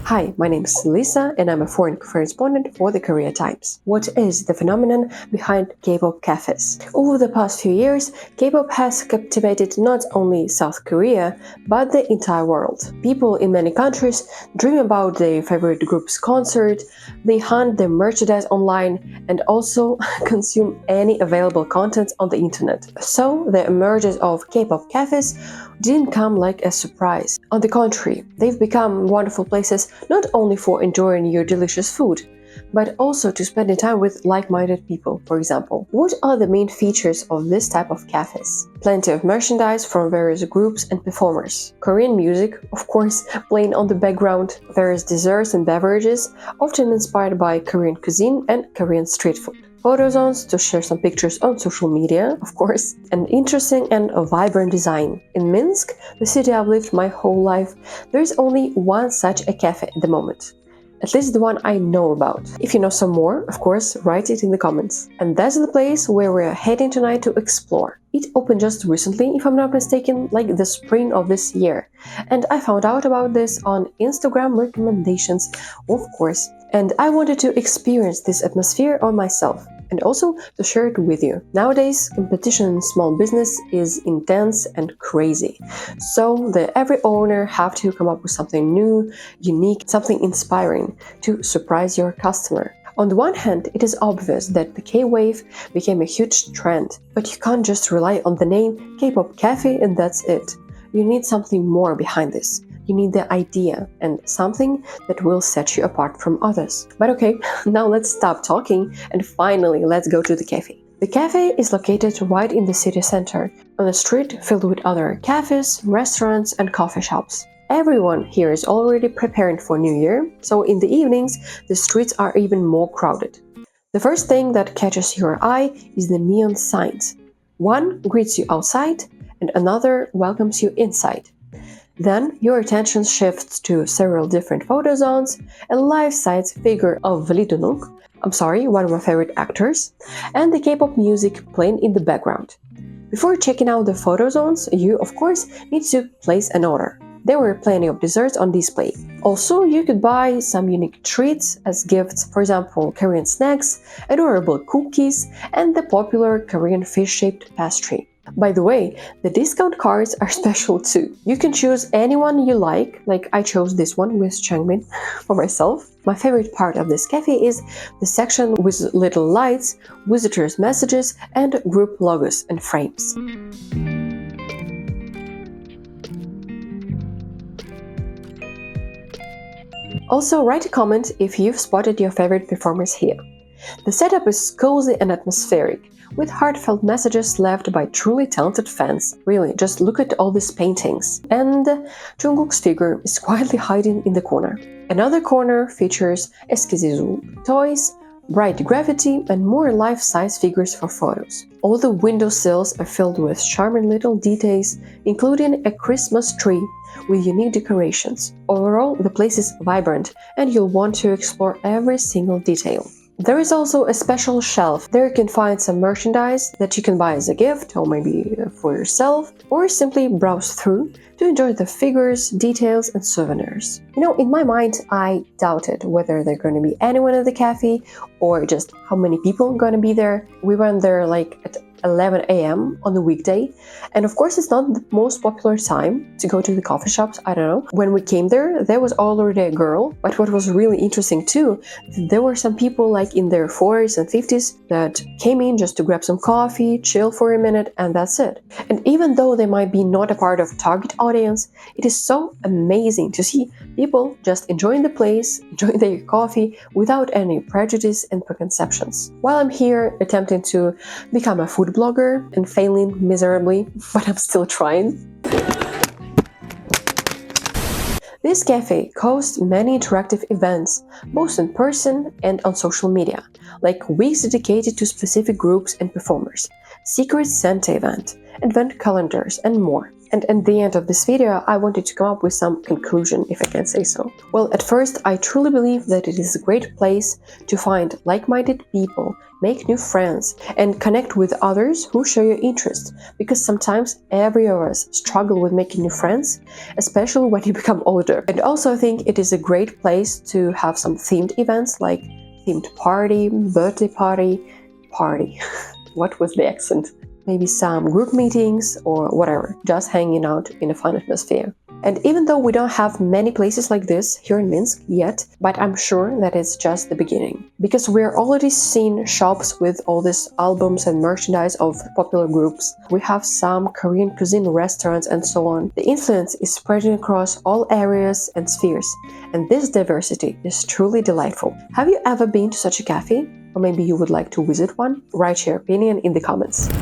Hi, my name is Lisa and I'm a foreign correspondent for the Korea Times. What is the phenomenon behind K-pop cafes? Over the past few years, K-pop has captivated not only South Korea, but the entire world. People in many countries dream about their favorite group's concert, they hunt their merchandise online, and also consume any available content on the internet. So, the emergence of K-pop cafes didn't come like a surprise. On the contrary, they've become wonderful places not only for enjoying your delicious food, but also to spending time with like-minded people, for example. What are the main features of this type of cafes? Plenty of merchandise from various groups and performers. Korean music, of course, playing on the background. Various desserts and beverages, often inspired by Korean cuisine and Korean street food. Photo zones to share some pictures on social media, of course, an interesting and a vibrant design. In Minsk, the city I've lived my whole life, there's only one such a cafe at the moment. At least the one I know about. If you know some more, of course, write it in the comments. And that's the place where we're heading tonight to explore. It opened just recently, if I'm not mistaken, like the spring of this year. And I found out about this on Instagram recommendations, of course. And I wanted to experience this atmosphere on myself. And also to share it with you. Nowadays, competition in small business is intense and crazy. So every owner have to come up with something new, unique, something inspiring to surprise your customer. On the one hand, it is obvious that the K-wave became a huge trend, but you can't just rely on the name K-pop cafe and that's it. You need something more behind this. You need the idea and something that will set you apart from others. But okay, now let's stop talking and finally let's go to the cafe. The cafe is located right in the city center, on a street filled with other cafes, restaurants and coffee shops. Everyone here is already preparing for New Year, so in the evenings the streets are even more crowded. The first thing that catches your eye is the neon signs. One greets you outside and another welcomes you inside. Then your attention shifts to several different photo zones, a life-size figure of Vlidunuk, one of my favorite actors, and the K-pop music playing in the background. Before checking out the photo zones, you, of course, need to place an order. There were plenty of desserts on display. Also, you could buy some unique treats as gifts, for example, Korean snacks, adorable cookies, and the popular Korean fish-shaped pastry. By the way, the discount cards are special too. You can choose anyone you like I chose this one with Changmin for myself. My favorite part of this cafe is the section with little lights, visitors' messages, and group logos and frames. Also, write a comment if you've spotted your favorite performers here. The setup is cozy and atmospheric, with heartfelt messages left by truly talented fans. Really, just look at all these paintings. And Jungkook's figure is quietly hiding in the corner. Another corner features esquisses, toys, bright graffiti, and more life-size figures for photos. All the windowsills are filled with charming little details, including a Christmas tree with unique decorations. Overall, the place is vibrant, and you'll want to explore every single detail. There is also a special shelf. There you can find some merchandise that you can buy as a gift or maybe for yourself, or simply browse through to enjoy the figures, details and souvenirs. In my mind, I doubted whether there are going to be anyone at the cafe or just how many people are going to be there. We went there at 11 a.m. on the weekday, and of course it's not the most popular time to go to the coffee shops, I don't know. When we came there was already a girl, but what was really interesting too, there were some people in their 40s and 50s that came in just to grab some coffee, chill for a minute, and that's it. And even though they might be not a part of target audience, it is so amazing to see people just enjoying the place, enjoying their coffee without any prejudice and preconceptions. While I'm here attempting to become a food blogger and failing miserably, but I'm still trying. This cafe hosts many interactive events, both in person and on social media, like weeks dedicated to specific groups and performers, Secret Santa event, advent calendars, and more. And at the end of this video, I wanted to come up with some conclusion, if I can say so. Well, at first, I truly believe that it is a great place to find like-minded people, make new friends, and connect with others who share your interests, because sometimes every of us struggle with making new friends, especially when you become older. And also, I think it is a great place to have some themed events like themed party, birthday party. What was the accent? Maybe some group meetings or whatever, just hanging out in a fun atmosphere. And even though we don't have many places like this here in Minsk yet, but I'm sure that it's just the beginning. Because we're already seeing shops with all these albums and merchandise of popular groups. We have some Korean cuisine restaurants and so on. The influence is spreading across all areas and spheres, and this diversity is truly delightful. Have you ever been to such a cafe? Or maybe you would like to visit one? Write your opinion in the comments.